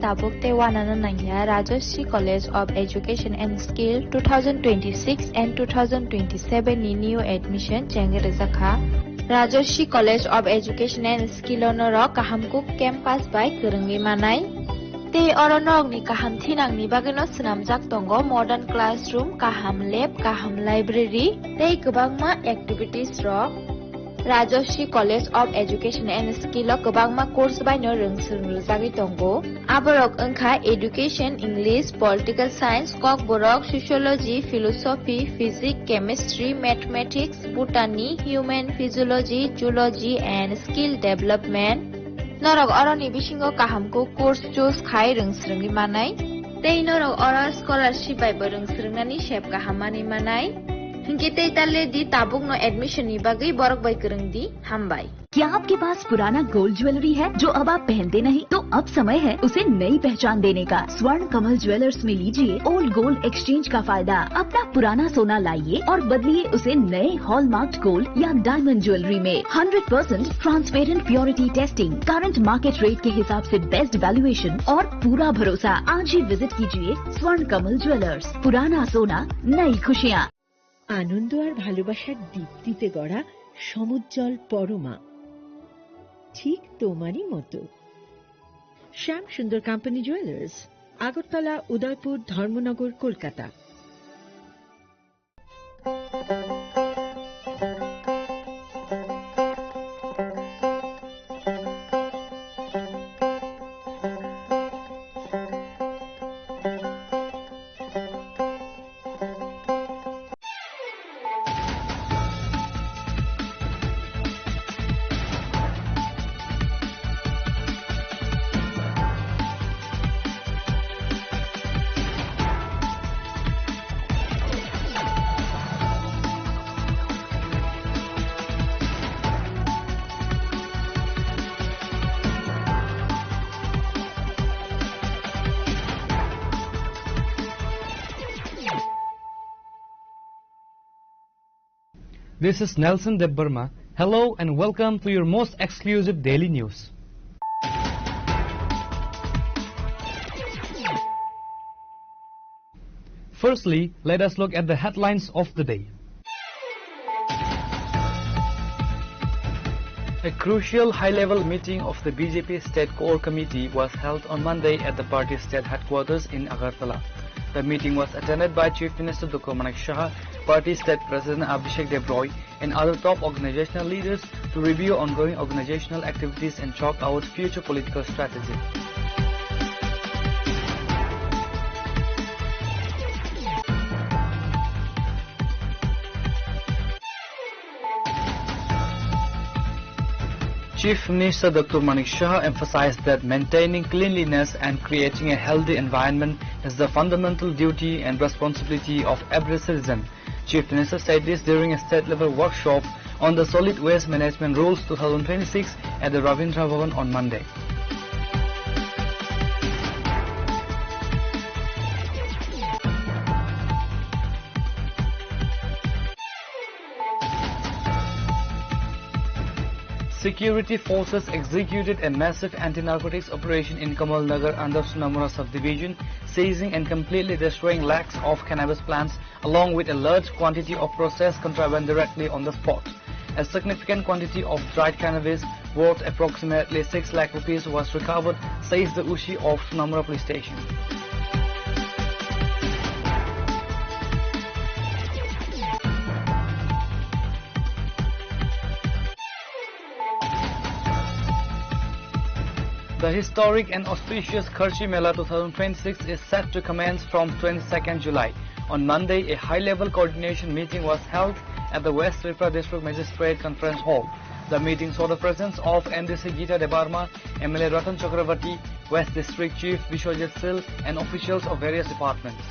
Tabuk Tewanana Nangya Rajashri College of Education and Skill 2026 and 2027 ni new admission Chengerizakha Rajashri College of Education and Skill onoro kahamkuk campus by Kurungi Manai Te oronok ni kaham thinang ni bagino senamjak tongo modern classroom kaham lab kaham library te gobangma activities ro Rajashri College of Education and Skill gobangma course by no rungsrungjagi tongo aborok engkha education English political science kok borok sociology philosophy physics chemistry mathematics botany human physiology zoology and skill development Norok oroni bisingo kahamko course choose khai rungsrungi manai tei norok ora scholarship by rungsrungnani shep kahamani manai Hingkite talle di tabuk no admission ni bagai borok bai करंग दी हम by क्या आपके पास पुराना gold jewellery है जो अब आप पहनते नहीं तो अब समय है उसे नई पहचान देने का स्वर्ण कमल ज्वेलर्स में लीजिए ओल्ड गोल्ड एक्सचेंज का फायदा अपना पुराना सोना लाइए और बदलिए उसे नए हॉलमार्क्ड गोल्ड या डायमंड ज्वेलरी में 100% transparent purity testing current market rate के हिसाब से बेस्ट वैल्यूएशन और पूरा भरोसा आज ही विजिट कीजिए स्वर्ण कमल ज्वेलर्स पुराना सोना नई खुशियाँ আনন্দ আর ভালোবাসার দীপ্তিতে গড়া সমুজ্জ্বল পরমা ঠিক তোমারই মতো শ্যাম সুন্দর company jewellers Agartala Udaipur Dharmanagar Kolkata This is Nelson Debbarma. Hello and welcome to your most exclusive daily news. Firstly, let us look at the headlines of the day. A crucial high-level meeting of the BJP State Core Committee was held on Monday at the party state headquarters in Agartala. The meeting was attended by Chief Minister Dr. Manik Shah, Party State President Abhishek Devroy, and other top organizational leaders to review ongoing organizational activities and chalk out future political strategy. Chief Minister Dr. Manik Shah emphasized that maintaining cleanliness and creating a healthy environment is the fundamental duty and responsibility of every citizen. Chief Minister said this during a state-level workshop on the Solid Waste Management Rules 2026 at the Ravindra Bhavan on Monday. Security forces executed a massive anti-narcotics operation in Kamal Nagar under Sunamura subdivision, seizing and completely destroying lakhs of cannabis plants along with a large quantity of processed contraband directly on the spot. A significant quantity of dried cannabis worth approximately 6 lakh rupees was recovered, says the Ushi of Sunamura police station. The historic and auspicious Kharchi Mela 2026 is set to commence from 22nd July. On Monday, a high-level coordination meeting was held at the West Tripura District Magistrate Conference Hall. The meeting saw the presence of MDC Geeta Debarma, MLA Ratan Chakravarti, West District Chief Vishwajit Sil, and officials of various departments.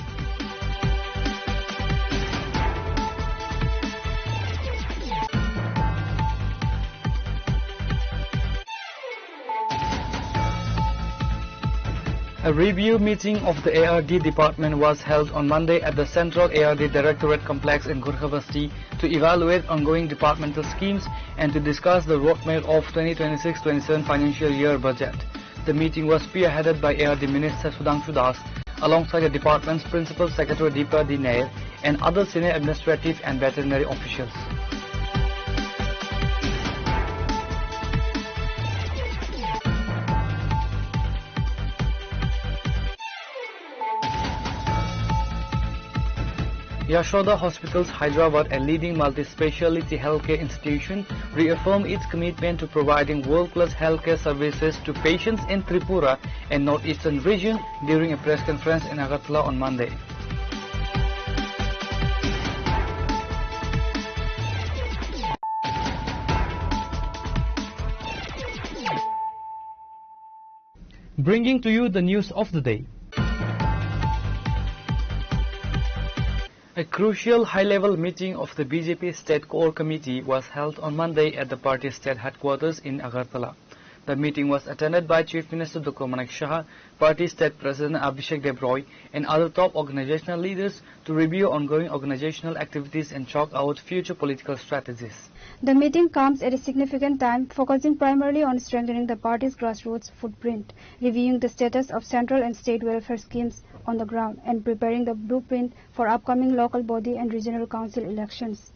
A review meeting of the ARD department was held on Monday at the Central ARD Directorate Complex in Gorkhavasti to evaluate ongoing departmental schemes and to discuss the roadmap of 2026-27 financial year budget. The meeting was spearheaded by ARD Minister Sudhanshu Das alongside the department's Principal Secretary Deepa D. Nair and other senior administrative and veterinary officials. Yashoda Hospitals Hyderabad, a leading multi-speciality healthcare institution, reaffirmed its commitment to providing world-class healthcare services to patients in Tripura and northeastern region during a press conference in Agartala on Monday. Bringing to you the news of the day. A crucial high-level meeting of the BJP State Core Committee was held on Monday at the party state headquarters in Agartala. The meeting was attended by Chief Minister Dr. Manik Shah, Party State President Abhishek Debroy, and other top organizational leaders to review ongoing organizational activities and chalk out future political strategies. The meeting comes at a significant time, focusing primarily on strengthening the party's grassroots footprint, reviewing the status of central and state welfare schemes on the ground, and preparing the blueprint for upcoming local body and regional council elections.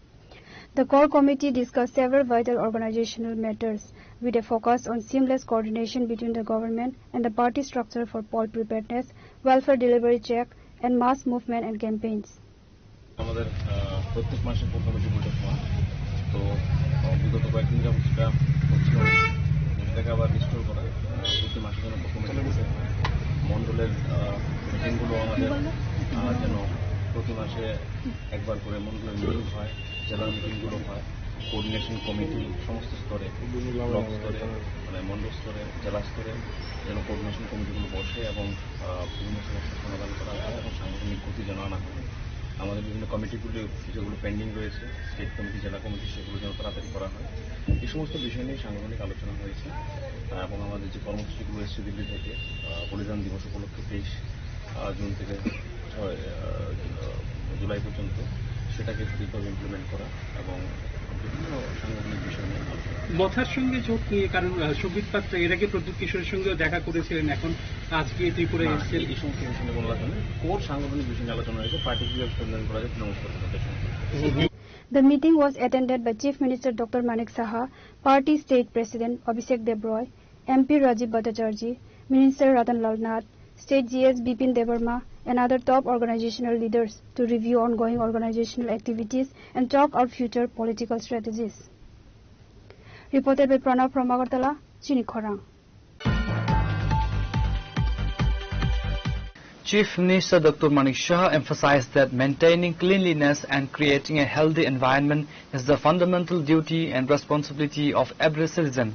The core committee discussed several vital organizational matters, with a focus on seamless coordination between the government and the party structure for poll preparedness, welfare delivery check, and mass movement and campaigns. আমাদের প্রত্যেক মাসে core committee বৈঠক হয় তো বিগত কয়েকদিন যাবত সেটা হচ্ছে সেটাকে আবার রিস্টোর করা প্রতি মাসে যেন কোর কমিটি বসে মণ্ডলের মিটিংগুলো আমাদের যেন প্রতি মাসে একবার করে মণ্ডলের মিটিং হয়, জেলার মিটিংগুলো হয়, কোঅর্ডিনেশন কমিটি সমস্ত স্তরে ব্লক স্তরে মানে মণ্ডল স্তরে জেলা স্তরে যেন কোঅর্ডিনেশন কমিটিগুলো বসে এবং বিভিন্ন সমস্যার সমাধান করা হয় এবং সাংগঠনিক গতি যেন আনা হয়। আমাদের বিভিন্ন কমিটিগুলি যেগুলো পেন্ডিং রয়েছে স্টেট কমিটি জেলা কমিটি সেগুলো যেন তাড়াতাড়ি করা হয়, এই সমস্ত বিষয় নিয়ে সাংগঠনিক আলোচনা হয়েছে এবং আমাদের যে কর্মসূচিগুলো এসছে দিল্লি থেকে বলিদান দিবস উপলক্ষে 23 জুন থেকে 6 জুলাই পর্যন্ত সেটাকে ঠিকভাবে ইমপ্লিমেন্ট করা এবং বিভিন্ন সাংগঠনিক বিষয় নিয়ে মথার সঙ্গে যোগ নিয়ে, কারণ সুবিত পাত্র এর আগে প্রদ্যুৎ কিশোরের সঙ্গেও দেখা করেছিলেন, এখন আজকে ত্রিপুরায় এসেছেন, এই সমস্ত বিষয় নিয়ে কোনো আলোচনা কোর সাংগঠনিক বিষয় নিয়ে আলোচনা হয়েছে, পার্টিকুলার স্ট্রেনথেন করা যায় তৃণমূল কংগ্রেসের সঙ্গে। The meeting was attended by Chief Minister Dr. Manik Saha, Party State President Abhishek Debroy, MP Rajiv Bhattacharjee, Minister Ratan Lal Nath, State GS Bipin Debarma, and other top organizational leaders to review ongoing organizational activities and talk out future political strategies. Reported by Pranav from Agartala, Chini Khorang. Chief Minister Dr. Manik Shah emphasized that maintaining cleanliness and creating a healthy environment is the fundamental duty and responsibility of every citizen.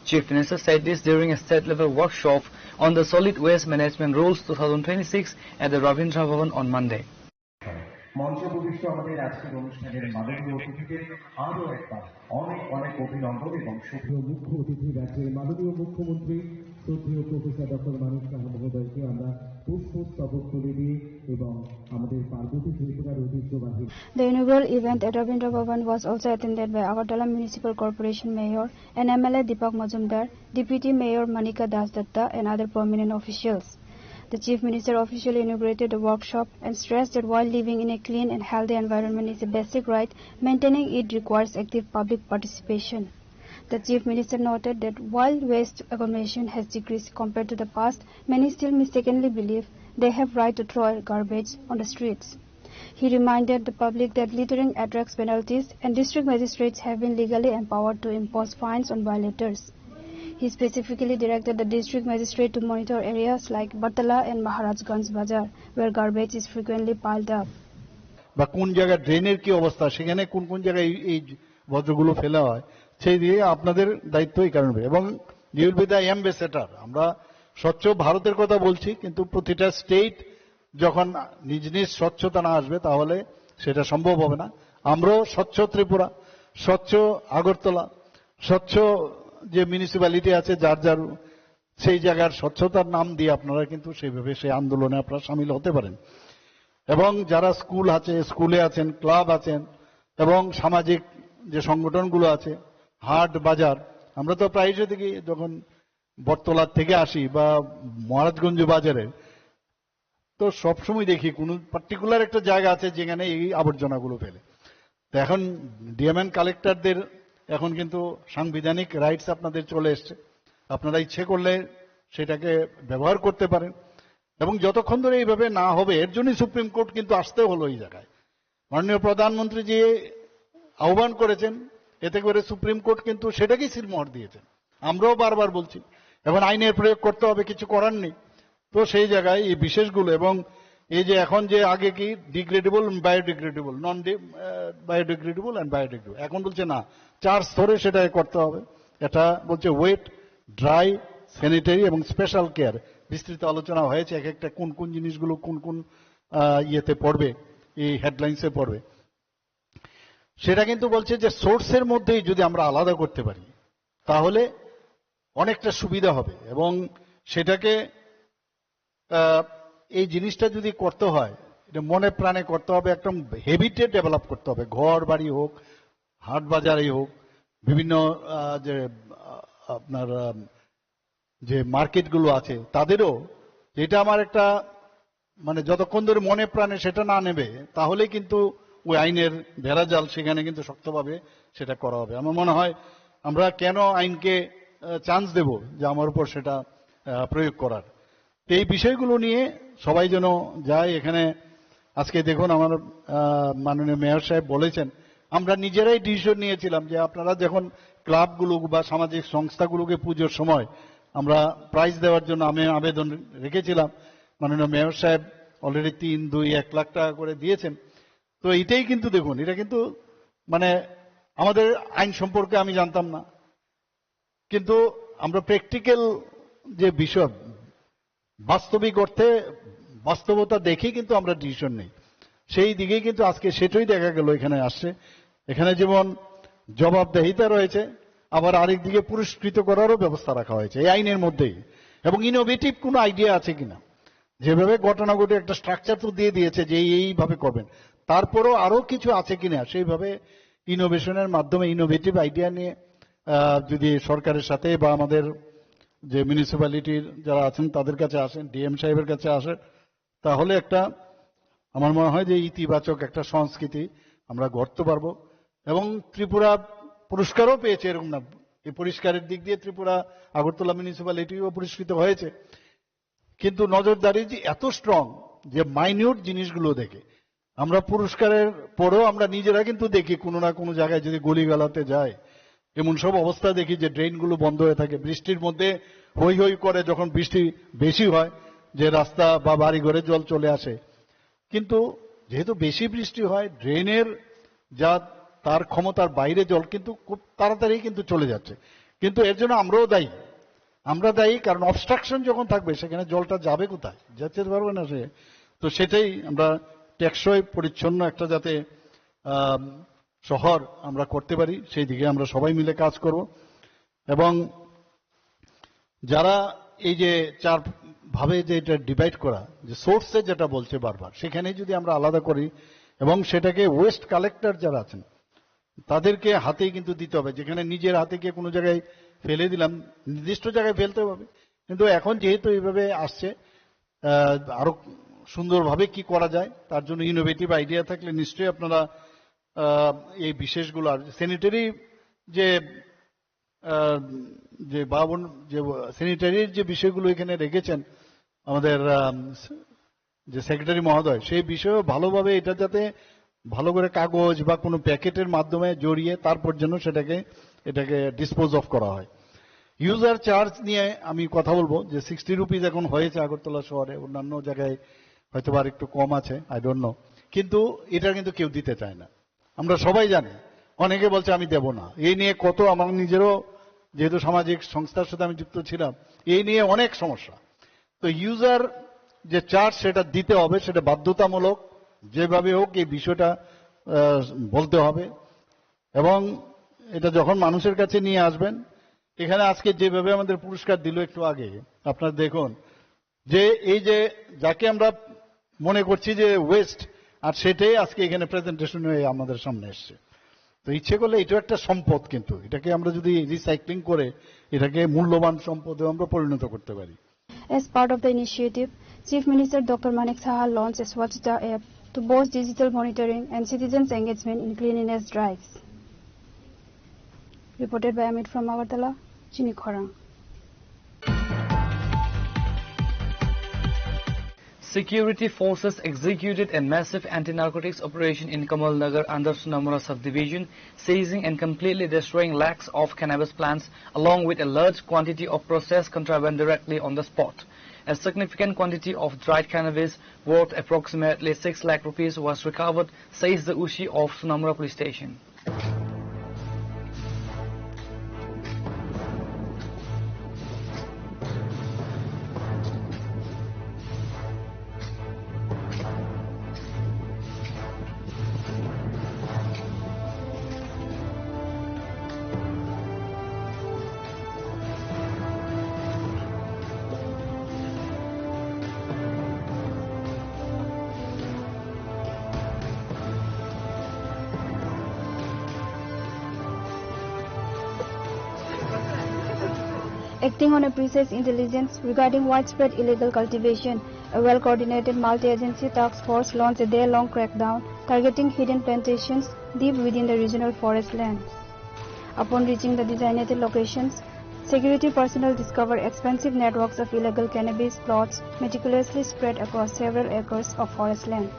Chief Minister said this during a state-level workshop on the Solid Waste Management Rules 2026 at the Ravindra Bhavan on Monday. মঞ্চে উপবিষ্ট আমাদের আজকের অনুষ্ঠানের মাননীয় অতিথিকে আরও একবার অনেক অনেক অভিনন্দন এবং সুপ্রিয় মুখ্য অতিথি রাজ্যের মাননীয় মুখ্যমন্ত্রী শ্রদ্ধেয় প্রফেসর ডক্টর মানিক সাহা মহোদয়কে আমরা পুষ্পস্তবক তুলে দিয়ে এবং আমাদের পার্বতী ত্রিপুরার ঐতিহ্যবাহী। The inaugural event at Ravindra Bhavan was also attended by Agartala Municipal Corporation Mayor and MLA Deepak Majumdar, Deputy Mayor Manika Das Datta, and other prominent officials. The Chief Minister officially inaugurated the workshop and stressed that while living in a clean and healthy environment is a basic right, maintaining it requires active public participation. The Chief Minister noted that while waste accumulation has decreased compared to the past, many still mistakenly believe they have right to throw garbage on the streets. He reminded the public that littering attracts penalties and district magistrates have been legally empowered to impose fines on violators. He specifically directed the district magistrate to monitor areas like Bartala and Maharajganj Bazar, where garbage is frequently piled up. বা কোন জায়গায় ড্রেনের কি অবস্থা, সেখানে কোন কোন জায়গায় এই বর্জ্যগুলো ফেলা হয়, সেই দিয়ে আপনাদের দায়িত্ব এই কারণে। এবং you will be the ambassador. আমরা স্বচ্ছ ভারতের কথা বলছি, কিন্তু প্রতিটা স্টেট যখন নিজ নিজ স্বচ্ছতা না আসবে তাহলে সেটা সম্ভব হবে না। আমরাও স্বচ্ছ ত্রিপুরা, স্বচ্ছ আগরতলা, স্বচ্ছ যে মিউনিসিপ্যালিটি আছে যার যার সেই জায়গার স্বচ্ছতার নাম দিয়ে আপনারা কিন্তু সেইভাবে সেই আন্দোলনে আপনারা সামিল হতে পারেন। এবং যারা স্কুল আছে, স্কুলে আছেন, ক্লাব আছেন এবং সামাজিক যে সংগঠনগুলো আছে, হাট বাজার, আমরা তো প্রায়শই দেখি যখন বটতলার থেকে আসি বা মহারাজগঞ্জ বাজারে, তো সবসময় দেখি কোনো পার্টিকুলার একটা জায়গা আছে যেখানে এই আবর্জনাগুলো ফেলে। তো এখন ডিএমএন কালেক্টরদের এখন কিন্তু সাংবিধানিক রাইটস আপনাদের চলে এসছে, আপনারা ইচ্ছে করলে সেটাকে ব্যবহার করতে পারেন। এবং যতক্ষণ ধরে এইভাবে না হবে, এর জন্যই সুপ্রিম কোর্ট কিন্তু আসতে হলো এই জায়গায়। মাননীয় প্রধানমন্ত্রী যে আহ্বান করেছেন, এতে করে সুপ্রিম কোর্ট কিন্তু সেটাকেই সিলমোহর দিয়েছেন। আমরাও বারবার বলছি এখন আইনের প্রয়োগ করতে হবে, কিছু করার নেই। তো সেই জায়গায় এই বিশেষগুলো, এবং এই যে এখন যে আগে কি degradable, biodegradable, non biodegradable and biodegradable, এখন বলছে না 4 স্তরে সেটা করতে হবে। এটা বলছে ওয়েট, ড্রাই, স্যানিটারি এবং স্পেশাল কেয়ার। বিস্তৃত আলোচনা হয়েছে এক একটা কোন কোন জিনিসগুলো কোন কোন ইয়েতে পড়বে, এই হেডলাইন্সে পড়বে। সেটা কিন্তু বলছে যে সোর্সের মধ্যেই যদি আমরা আলাদা করতে পারি তাহলে অনেকটা সুবিধা হবে। এবং সেটাকে এই জিনিসটা যদি করতে হয়, এটা মনে প্রাণে করতে হবে, একদম হেবিটে ডেভেলপ করতে হবে। ঘর বাড়ি হোক, হাট বাজারেই হোক, বিভিন্ন যে আপনার যে মার্কেটগুলো আছে তাদেরও, এটা আমার একটা মানে যতক্ষণ ধরে মনে প্রাণে সেটা না নেবে তাহলে কিন্তু ওই আইনের ভেড়াজাল সেখানে কিন্তু শক্তভাবে সেটা করা হবে। আমার মনে হয় আমরা কেন আইনকে চান্স দেব যে আমার উপর সেটা প্রয়োগ করার। এই বিষয়গুলো নিয়ে সবাই যেন যায়। এখানে আজকে দেখুন আমার মাননীয় মেয়র সাহেব বলেছেন, আমরা নিজেরাই ডিসিশন নিয়েছিলাম যে আপনারা যখন ক্লাবগুলো বা সামাজিক সংস্থাগুলোকে পুজোর সময় আমরা প্রাইজ দেওয়ার জন্য আমি আবেদন রেখেছিলাম, মাননীয় মেয়র সাহেব অলরেডি 3, 2, 1 লাখ টাকা করে দিয়েছেন। তো এটাই কিন্তু দেখুন, এটা কিন্তু মানে আমাদের আইন সম্পর্কে আমি জানতাম না, কিন্তু আমরা প্র্যাকটিক্যাল যে বিষয় বাস্তবিক অর্থে বাস্তবতা দেখে কিন্তু আমরা ডিসিশন নেই, সেই দিকেই কিন্তু আজকে সেটাই দেখা গেল এখানে আসছে। এখানে যেমন জবাবদেহিতা রয়েছে, আবার আরেকদিকে পুরস্কৃত করারও ব্যবস্থা রাখা হয়েছে এই আইনের মধ্যেই। এবং ইনোভেটিভ কোনো আইডিয়া আছে কিনা, যেভাবে ঘটনা ঘটে একটা স্ট্রাকচার তো দিয়ে দিয়েছে যে এইভাবে করবেন, তারপরও আরো কিছু আছে কিনা সেইভাবে ইনোভেশনের মাধ্যমে ইনোভেটিভ আইডিয়া নিয়ে যদি সরকারের সাথে বা আমাদের যে মিউনিসিপ্যালিটির যারা আছেন তাদের কাছে আসেন, ডিএম সাহেবের কাছে আসেন, তাহলে একটা আমার মনে হয় যে ইতিবাচক একটা সংস্কৃতি আমরা গড়তে পারবো। এবং ত্রিপুরা পুরস্কারও পেয়েছে, এরকম না, এই পরিষ্কারের দিক দিয়ে ত্রিপুরা আগরতলা মিউনিসিপ্যালিটিও পুরস্কৃত হয়েছে। কিন্তু নজরদারি যে এত স্ট্রং যে মাইনিউট জিনিসগুলো দেখে আমরা পুরস্কারের পরেও আমরা নিজেরা কিন্তু দেখি কোনো না কোনো জায়গায় যদি গলিগালাতে যায় এমন সব অবস্থা দেখি যে ড্রেনগুলো বন্ধ হয়ে থাকে, বৃষ্টির মধ্যে হই হই করে যখন বৃষ্টি বেশি হয় যে রাস্তা বা বাড়ি ঘরে জল চলে আসে। কিন্তু যেহেতু বেশি বৃষ্টি হয়, ড্রেনের যা তার ক্ষমতার বাইরে জল কিন্তু খুব তাড়াতাড়ি কিন্তু চলে যাচ্ছে। কিন্তু এর জন্য আমরা দায়ী, কারণ অবস্ট্রাকশন যখন থাকবে সেখানে জলটা যাবে কোথায়, যেতে পারবে না সে। তো সেটাই আমরা টেকসই পরিচ্ছন্ন একটা যাতে শহর আমরা করতে পারি সেই দিকে আমরা সবাই মিলে কাজ করব। এবং যারা এই যে 4 ভাবে যে এটা ডিভাইড করা, যে সোর্সে যেটা বলছে বারবার, সেখানে যদি আমরা আলাদা করি এবং সেটাকে ওয়েস্ট কালেক্টর যারা আছেন তাদেরকে হাতেই কিন্তু দিতে হবে। যেখানে নিজের হাতে গিয়ে কোনো জায়গায় ফেলে দিলাম, নির্দিষ্ট জায়গায় ফেলতে হবে। কিন্তু এখন যেহেতু এইভাবে আসছে, আরো সুন্দরভাবে কি করা যায় তার জন্য ইনোভেটিভ আইডিয়া থাকলে নিশ্চয়ই আপনারা এই বিশেষগুলো, আর স্যানিটারি যে যে স্যানিটারির যে বিষয়গুলো এখানে রেখেছেন আমাদের যে সেক্রেটারি মহোদয়, সেই বিষয়েও ভালোভাবে এটা যাতে ভালো করে কাগজ বা কোনো প্যাকেটের মাধ্যমে জড়িয়ে তারপর যেন এটাকে ডিসপোজ অফ করা হয়। ইউজার চার্জ নিয়ে আমি কথা বলবো যে 60 রুপিস এখন হয়েছে আগরতলা শহরে, অন্যান্য জায়গায় হয়তো আর একটু কম আছে, আই ডোন্ট নো। কিন্তু এটা কিন্তু কেউ দিতে চায় না, আমরা সবাই জানি। অনেকে বলছে আমি দেব না, এই নিয়ে কত আমার নিজেরও যেহেতু সামাজিক সংস্থার সাথে আমি যুক্ত ছিলাম, এই নিয়ে অনেক সমস্যা। তো ইউজার যে চার্জ সেটা দিতে হবে, সেটা বাধ্যতামূলক, যেভাবে হোক এই বিষয়টা বলতে হবে। এবং এটা যখন মানুষের কাছে নিয়ে আসবেন, এখানে আজকে যেভাবে আমাদের পুরস্কার দিল একটু আগে, আপনারা দেখুন যে এই যে যাকে আমরা মনে করছি যে ওয়েস্ট, আর সেটাই আজকে এখানে প্রেজেন্টেশন হয়ে আমাদের সামনে এসছে। তো ইচ্ছে করলে এটা একটা সম্পদ, কিন্তু এটাকে আমরা যদি রিসাইক্লিং করে এটাকে মূল্যবান সম্পদে আমরা পরিণত করতে পারি। As part of the initiative, Chief Minister Dr. Manik Saha launched a Swachhta app to boost digital monitoring and citizens' engagement in cleanliness drives. Reported by Amit from Agartala, Chini Khorang. Security forces executed a massive anti-narcotics operation in Kamal Nagar under Sunamura subdivision, seizing and completely destroying lakhs of cannabis plants along with a large quantity of processed contraband directly on the spot. A significant quantity of dried cannabis worth approximately 6 lakh rupees was recovered, says the Ushi of Sunamura police station. Acting on a precise intelligence regarding widespread illegal cultivation, a well-coordinated multi-agency task force launched a day-long crackdown targeting hidden plantations deep within the regional forest lands. Upon reaching the designated locations, security personnel discovered expansive networks of illegal cannabis plots meticulously spread across several acres of forest land.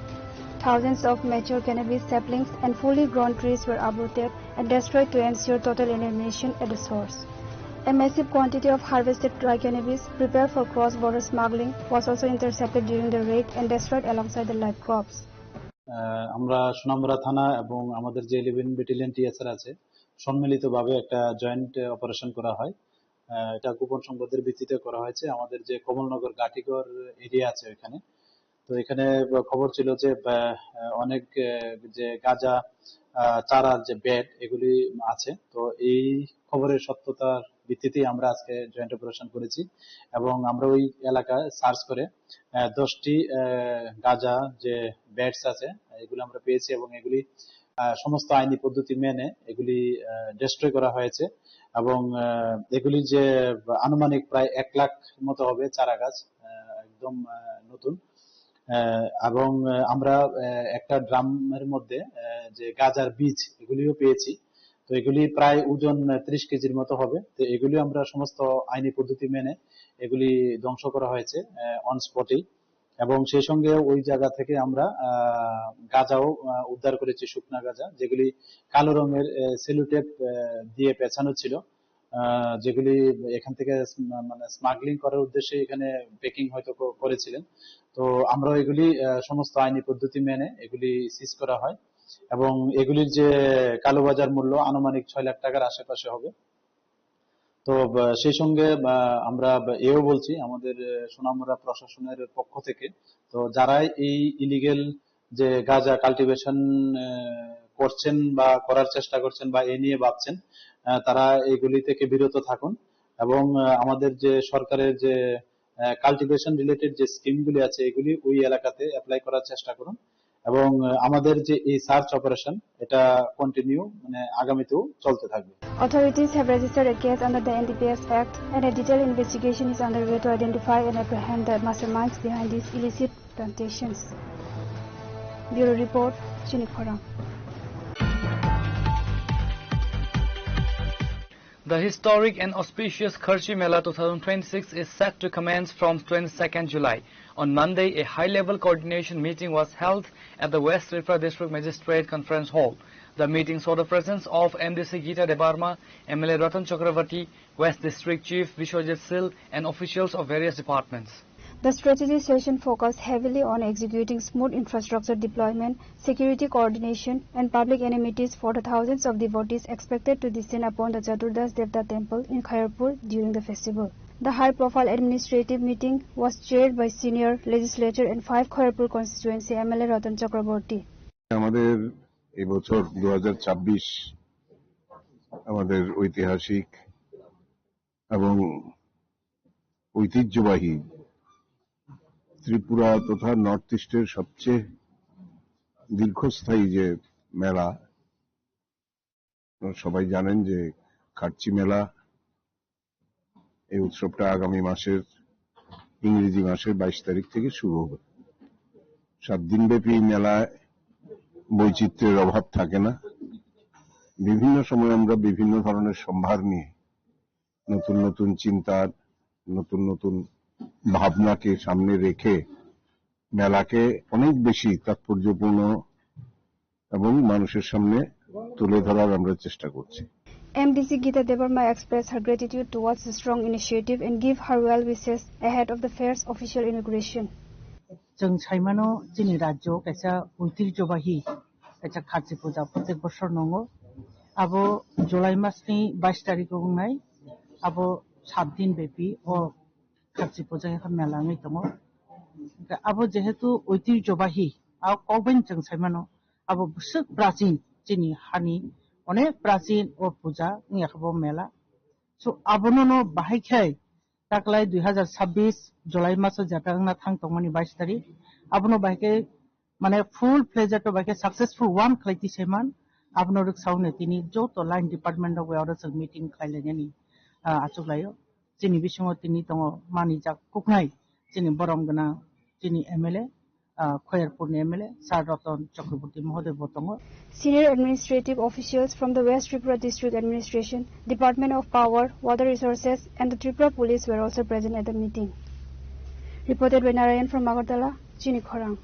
Thousands of mature cannabis saplings and fully grown trees were uprooted and destroyed to ensure total elimination at the source. A massive quantity of harvested dry cannabis prepared for cross-border smuggling was also intercepted during the raid and destroyed alongside the live crops. আমরা সোনামুড়া থানা এবং আমাদের যে 11 battalion TSR আছে সম্মিলিতভাবে একটা joint operation করা হয়। এটা গোপন সংবাদের ভিত্তিতে করা হয়েছে। আমাদের যে কমলনগর গাটিগড় এরিয়া আছে ওখানে, তো এখানে খবর ছিল যে অনেক যে গাঁজা চারার যে বেড এগুলি আছে, তো এই খবরের সত্যতার ভিত্তিতেই আমরা আজকে জয়েন্ট অপারেশন করেছি এবং আমরা ওই এলাকায় সার্চ করে 10টি গাঁজা যে বেডস আছে এগুলি আমরা পেয়েছি এবং এগুলি সমস্ত আইনি পদ্ধতি মেনে এগুলি ডিস্ট্রয় করা হয়েছে এবং এগুলি যে আনুমানিক প্রায় 1 লাখ মতো হবে চারা গাছ, একদম নতুন। এবং আমরা একটা ড্রামের মধ্যে যে গাঁজার বীজ এগুলিও পেয়েছি, তো এগুলি প্রায় ওজন 30 কেজির মতো হবে। তো এগুলি আমরা সমস্ত আইনি পদ্ধতি মেনে এগুলি ধ্বংস করা হয়েছে অন স্পটেই এবং সেই সঙ্গে ওই জায়গা থেকে আমরা গাঁজাও উদ্ধার করেছি, শুকনা গাঁজা যেগুলি কালো রঙের সেলুটেপ দিয়ে পেঁচানো ছিল, যেগুলি এখান থেকে মানে স্মাগলিং করার উদ্দেশ্যে এখানে প্যাকিং হয়তো করেছিলেন। তো আমরা এগুলি সমস্ত আইনি পদ্ধতি মেনে এগুলি সিজ করা হয় এবং এগুলির যে কালোবাজার মূল্য আনুমানিক 6 লাখ টাকার আশেপাশে হবে। তো সেই সঙ্গে আমরা এও বলছি আমাদের সোনামুড়া প্রশাসনের পক্ষ থেকে, তো যারা এই ইলিগেল যে গাঁজা কাল্টিভেশন করছেন বা করার চেষ্টা করছেন বা এ নিয়ে ভাবছেন, তারা এগুলি থেকে বিরত থাকুন এবং আমাদের যে সরকারের যে কাল্টিভেশন রিলেটেড যে স্কিমগুলি আছে এগুলি ওই এলাকাতে অ্যাপ্লাই করার চেষ্টা করুন এবং আমাদের যে এই সার্চ অপারেশন এটা কন্টিনিউ মানে আগামীতেও চলতে থাকবে। Authorities have registered a case under the NDPS Act and a detailed investigation is underway to identify and apprehend the masterminds behind these illicit plantations. Bureau Report, Chini Khorang. The historic and auspicious Kharchi Mela 2026 is set to commence from 22nd July. On Monday, a high-level coordination meeting was held at the West Tripura District Magistrate Conference Hall. The meeting saw the presence of MDC Geeta Debarma, MLA Ratan Chakravarti, West District Chief Vishwajit Sil, and officials of various departments. The strategy session focused heavily on executing smooth infrastructure deployment, security coordination, and public amenities for the thousands of devotees expected to descend upon the Chaturdas Devta temple in Khairpur during the festival. The high-profile administrative meeting was chaired by senior legislator and 5 Khairpur constituency MLA Ratan Chakraborty. আমাদের এই বছর 2026 আমাদের ঐতিহাসিক এবং ঐতিহ্যবাহী ত্রিপুরা তথা north ইস্টের সবচেয়ে দীর্ঘস্থায়ী যে মেলা আপনারা সবাই জানেন যে খার্চি মেলা এই উৎসবটা আগামী মাসের ইংরেজি মাসের 22 তারিখ থেকে শুরু হবে। 7 দিনব্যাপী মেলায় বৈচিত্র্যের অভাব থাকে না। বিভিন্ন সময় আমরা বিভিন্ন ধরনের সম্ভার নিয়ে নতুন নতুন চিন্তা, নতুন নতুন ভাবনাকে সামনে রেখে মেলাকে অনেক বেশি তাৎপর্যপূর্ণ এবং মানুষের সামনে তুলে ধরার আমরা চেষ্টা করছি। MDC Geeta Debarma expressed her gratitude towards the strong initiative and give her well wishes ahead of the fair's official inauguration. जों साइमानो जोंनि राज्योआव कायसा ঐতিহ্যবাহী कायसा खार्चि पूजा प्रत्येक बोसोर नंगौ आबो जुलाई मासनि 22 तारिखआव बुंनाय आबो 7 दिन ब्यापी अ खार्चि पूजा मेलाङै दङ आबो जेहेतु ঐতিহ্যবাহী आ कबेन जों साइमानो आबो बुसुक प्राचीन जोंनि हानि अनेक प्राचीन अ पूजा नियाखबो मेला सो आबोनो बाहायखाय ताकलाय 2026 जुलाई मासाव जाटांना थांतंमानि 22 तारिख आबोनो बाहायके माने फुल फ्लेजर तो बाहायके सक्सेसफुल वन खालायति सेमान आबोनो रखसावने तिनि जतो लाइन डिपार्टमेंट अफ वेआर जों मीटिंग खालायनायनि आचुलायो जोंनि बिसङाव तिनि दङ मानि जा कुकनाय जोंनि बरमगना जोंनि एमएलए खयरपुरनि एमएलए सार रतन चक्रवर्ती महोदय बतङ। Senior administrative officials from the West Tripura District Administration, Department of Power, Water Resources and the Tripura Police were also present at the meeting. Reported by Narayan from Agartala, Chini Khorang.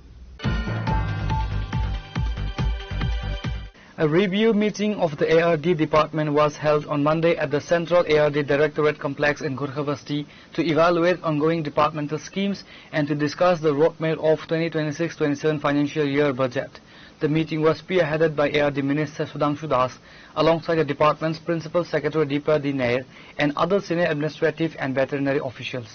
A review meeting of the ARD department was held on Monday at the Central ARD Directorate Complex in Gorkhavasti to evaluate ongoing departmental schemes and to discuss the roadmap of 2026-27 financial year budget. The meeting was spearheaded by ARD Minister Sudhanshu Das alongside the department's Principal Secretary Deepa D. Nair and other senior administrative and veterinary officials.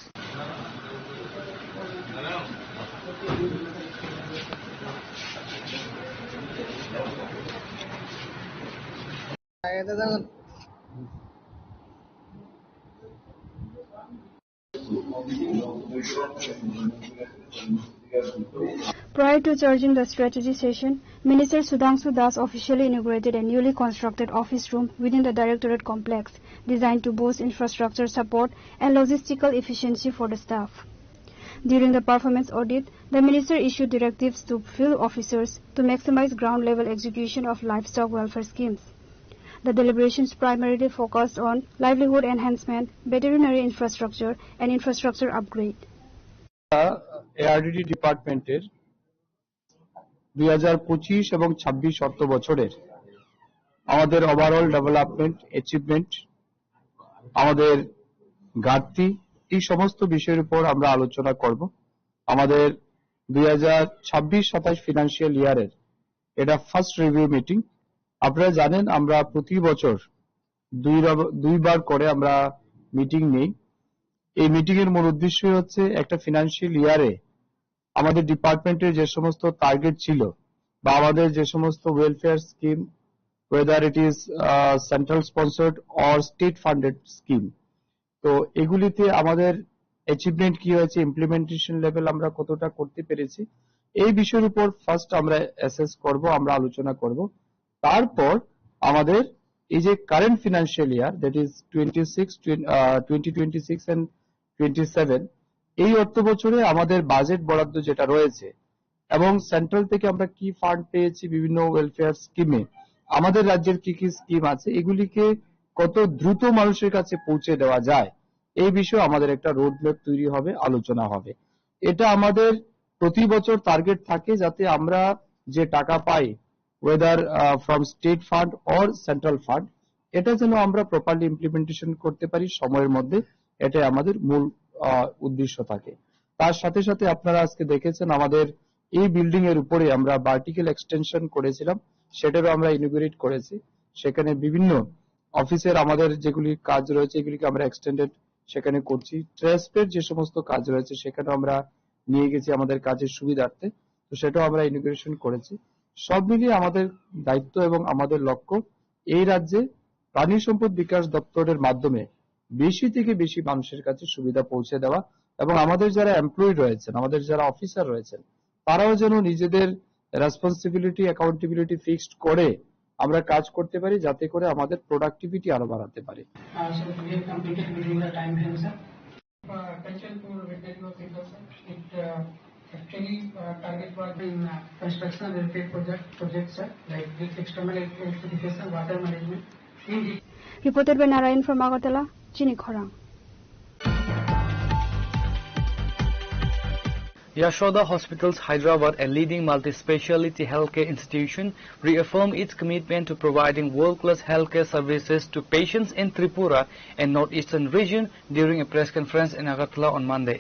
Prior to charging the strategy session, Minister Sudhanshu Das officially inaugurated a newly constructed office room within the Directorate complex, designed to boost infrastructure support and logistical efficiency for the staff. During the performance audit, the Minister issued directives to field officers to maximize ground-level execution of livestock welfare schemes. The deliberations primarily focused on livelihood enhancement, veterinary infrastructure, and infrastructure upgrade. ARDD ডিপার্টমেন্টের 2025 এবং 26 অর্থ বছরের আমাদের overall development achievement আমাদের ঘাটতি এই সমস্ত বিষয়ের উপর আমরা আলোচনা করব। আমাদের 2026-27 ফিনান্সিয়াল ইয়ারের এটা ফার্স্ট রিভিউ মিটিং। আপনারা জানেন আমরা প্রতি বছর দুইবার করে আমরা মিটিং নেই। এই মিটিং এর মূল উদ্দেশ্য হচ্ছে একটা ফিনান্সিয়াল ইয়ারে আমাদের ডিপার্টমেন্টের যে সমস্ত টার্গেট ছিল বা আমাদের যে সমস্ত welfare scheme, weather it is central sponsored or state funded scheme, তো এগুলিতে আমাদের অ্যাচিভমেন্ট কি হয়েছে, ইমপ্লিমেন্টেশন লেভেল আমরা কতটা করতে পেরেছি, এই বিষয়ের উপর ফার্স্ট আমরা অ্যাসেস করব, আমরা আলোচনা করব। তারপর আমাদের এই যে current financial year that is 2026 and 27 এই অর্থ বছরে আমাদের বাজেট বরাদ্দ যেটা রয়েছে এবং সেন্ট্রাল থেকে আমরা কি ফান্ড পেয়েছি বিভিন্ন ওয়েলফেয়ার স্কিমে, আমাদের রাজ্যের কি কি স্কিম আছে, এগুলিকে কত দ্রুত মানুষের কাছে পৌঁছে দেওয়া যায়, এই বিষয়ে আমাদের একটা রোড ম্যাপ তৈরি হবে, আলোচনা হবে। এটা আমাদের প্রতি বছর টার্গেট থাকে যাতে আমরা যে টাকা পাই whether from state fund or central fund, এটা যেন আমরা প্রপারলি ইমপ্লিমেন্টেশন করতে পারি সময়ের মধ্যে, এটাই আমাদের মূল উদ্দেশ্য থাকে। তার সাথে সাথে আপনারা আজকে দেখেছেন আমাদের এই বিল্ডিং এর উপরে আমরা ভার্টিক্যাল এক্সটেনশন করেছিলাম, সেটারও আমরা ইনঅগুরেট করেছি। সেখানে বিভিন্ন অফিসের আমাদের যেগুলি কাজ রয়েছে এগুলিকে আমরা এক্সটেন্ডেড সেখানে করছি। ট্রেসপের যে সমস্ত কাজ রয়েছে সেখানে আমরা নিয়ে গেছি আমাদের কাজের সুবিধার্থে, তো সেটাও আমরা ইনঅগুরেশন করেছি। সব মিলিয়ে আমাদের দায়িত্ব এবং আমাদের লক্ষ্য এই রাজ্যে প্রাণী সম্পদ বিকাশ দপ্তরের মাধ্যমে বেশি থেকে বেশি মানুষের কাছে সুবিধা পৌঁছে দেওয়া এবং আমাদের যারা এমপ্লয়ি রয়েছেন, আমাদের যারা অফিসার রয়েছেন, তারাও যেন নিজেদের রেসপন্সিবিলিটি অ্যাকাউন্টেবিলিটি ফিক্সড করে আমরা কাজ করতে পারি, যাতে করে আমাদের প্রোডাক্টিভিটি আরো বাড়াতে পারি। So we have completed within the time frame, sir. Attention to veterinary hospital, sir. It actually target was in construction related projects, sir, like this external electrification, water management. Reported by Narayan from Agartala, Chini Khorang. Yashoda Hospitals Hyderabad, a leading multi-speciality healthcare institution, reaffirmed its commitment to providing world-class healthcare services to patients in Tripura and northeastern region during a press conference in Agartala on Monday.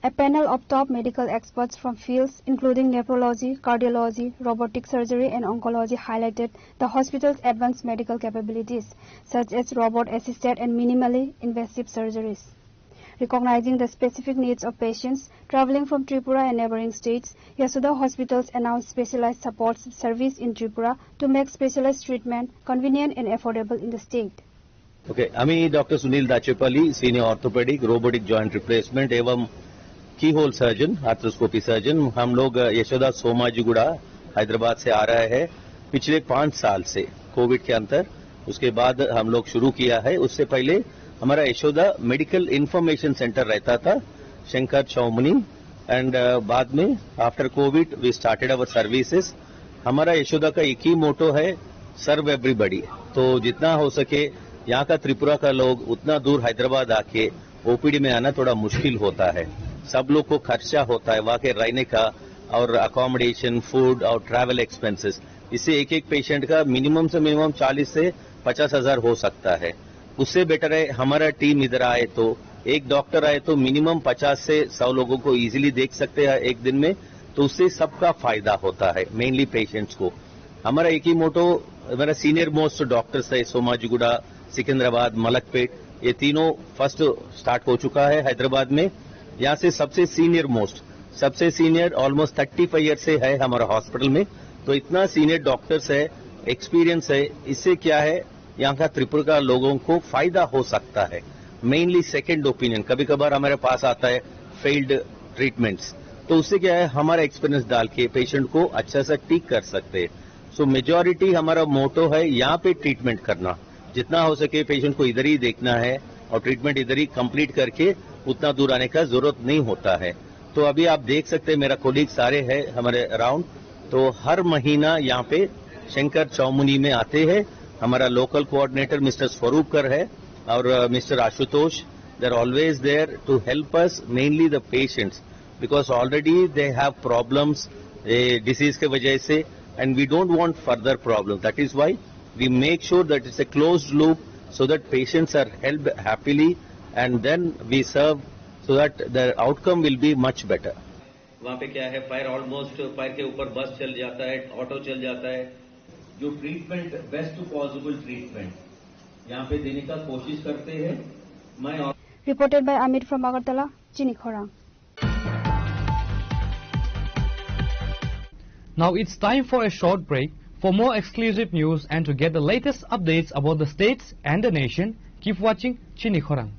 A panel of top medical experts from fields including nephrology, cardiology, robotic surgery and oncology highlighted the hospital's advanced medical capabilities, such as robot-assisted and minimally invasive surgeries. Recognizing the specific needs of patients traveling from Tripura and neighboring states, Yashoda Hospitals announced specialized support service in Tripura to make specialized treatment convenient and affordable in the state. Okay, আমি doctor Sunil Dachepalli, senior orthopaedic robotic joint replacement एवं की whole surgeon, arthroscopy surgeon. हम लोग यशोदा सोमाजीगुड़ा हैदराबाद से आ रहे हैं पिछले 5 साल से कोविड के अंतर। उसके बाद हम लोग शुरू किया है। उससे पहले हमारा यशोदा मेडिकल इंफॉर्मेशन सेंटर रहता था, शंकर चौमुनी, एंड बाद में after COVID we started our services. हमारा यशोदा का एक ही मोटो है, सर्व एवरीबडी। तो जितना हो सके यहाँ का त्रिपुरा का लोग उतना दूर हैदराबाद आके ओपीडी में आना थोड़ा मुश्किल होता है। सब लोग को खर्चा होता है वहाँ के रहने का और अकोमोडेशन, फूड और ट्रैवल एक्सपेंसेस। इससे एक एक पेशेंट का मिनिमम से मिनिमम 40 से 50 हजार हो सकता है। उससे बेटर है हमारा टीम इधर आए तो एक डॉक्टर आए तो मिनिमम 50 से 100 लोगों को इजीली देख सकते हैं एक दिन में। तो उससे सबका फायदा होता है, मेनली पेशेंट्स को। हमारा एक ही मोटो, हमारा सीनियर मोस्ट डॉक्टर्स है सोमाजीगुड़ा, सिकंदराबाद, मलकपेट, ये तीनों फर्स्ट स्टार्ट हो चुका है हैदराबाद में। यहाँ से सबसे सीनियर ऑलमोस्ट 35 ईयर से है हमारा हॉस्पिटल में। तो इतना सीनियर डॉक्टर्स है, एक्सपीरियंस है। इससे क्या है यहाँ का त्रिपुरा का लोगों को फायदा हो सकता है। मेनली सेकेंड ओपिनियन कभी कभार हमारे पास आता है, फेल्ड ट्रीटमेंट्स, तो उससे क्या है हमारा एक्सपीरियंस डाल के पेशेंट को अच्छा सा ठीक कर सकते हैं। सो मेजॉरिटी हमारा मोटो है यहाँ पे ट्रीटमेंट करना, जितना हो सके पेशेंट को इधर ही देखना है और ट्रीटमेंट इधर ही कंप्लीट करके उतना दूर आने का जरूरत नहीं होता है। तो अभी आप देख सकते हैं मेरा कोलीग सारे हैं हमारे अराउंड, तो हर महीना यहाँ पे शंकर चौमुनी में आते हैं। हमारा लोकल कोऑर्डिनेटर मिस्टर स्वरूपकर है और mister Ashutosh, they are always there to help us, mainly the patients, because already they have problems disease के वजह से, and we don't want further problem. That is why we make sure that it's a closed loop so that patients are helped happily and then we serve so that the outcome will be much better. वहाँ पे क्या है, fire almost fire के ऊपर बस चल जाता है, ऑटो चल जाता है। जो ट्रीटमेंट बेस्ट पॉसिबल ट्रीटमेंट यहाँ पे देने का कोशिश करते हैं। मैं Reported by Amit from Agartala, Chini Khorang. Now it's time for a short break. For more exclusive news and to get the latest updates about the states and the nation, keep watching Chini Khorang.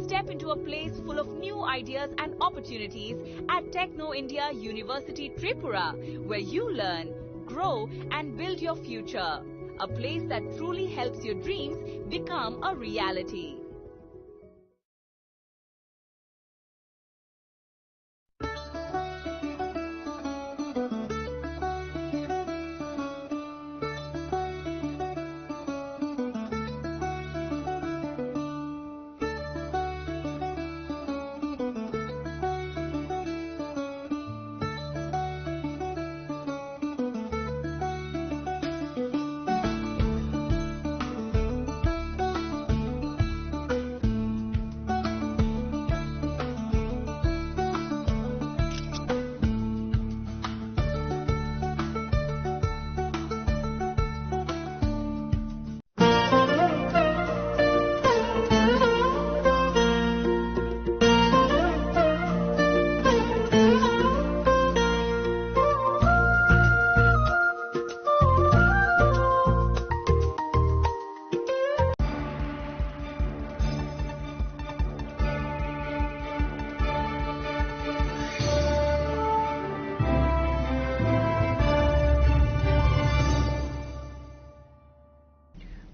Step into a place full of new ideas and opportunities at Techno India University Tripura, where you learn, grow and build your future. A place that truly helps your dreams become a reality.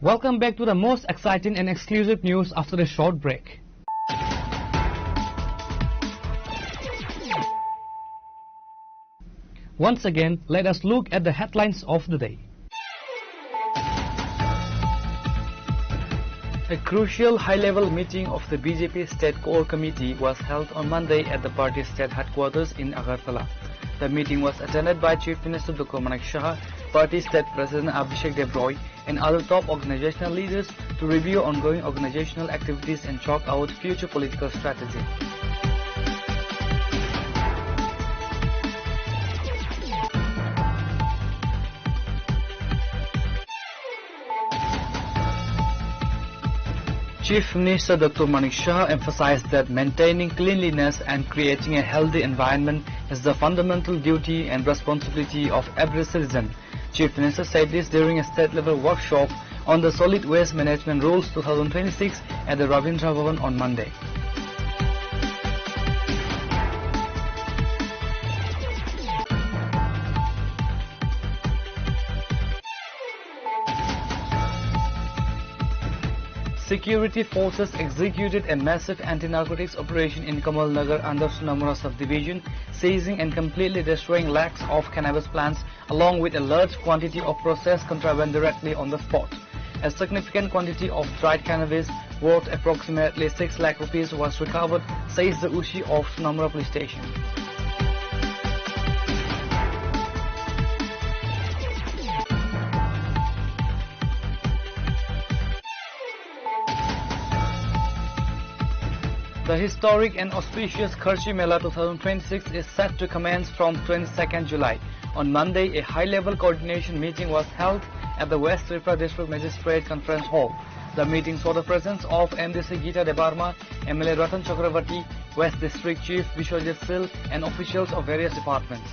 Welcome back to the most exciting and exclusive news after a short break. Once again, let us look at the headlines of the day. A crucial high-level meeting of the BJP State Core Committee was held on Monday at the party state headquarters in Agartala. The meeting was attended by Chief Minister Dr. Manik Shah, Party State President Abhishek Dev Roy, and other top organizational leaders to review ongoing organizational activities and chalk out future political strategy. Chief Minister Dr. Manik Shah emphasized that maintaining cleanliness and creating a healthy environment is the fundamental duty and responsibility of every citizen. Chief Minister said this during a state-level workshop on the Solid Waste Management Rules 2026 at the Rabindra Bhavan on Monday. Security forces executed a massive anti-narcotics operation in Kamal Nagar under Sunamura subdivision, seizing and completely destroying lakhs of cannabis plants along with a large quantity of processed contraband directly on the spot. A significant quantity of dried cannabis worth approximately 6 lakh rupees was recovered, says the Ushi of Sunamura police station. The historic and auspicious Kharchi Mela 2026 is set to commence from 22nd July. On Monday, a high-level coordination meeting was held at the West Tripura District Magistrate Conference Hall. The meeting saw the presence of MDC Geeta Debarma, MLA Ratan Chakravarti, West District Chief Bishwajit Sil, and officials of various departments.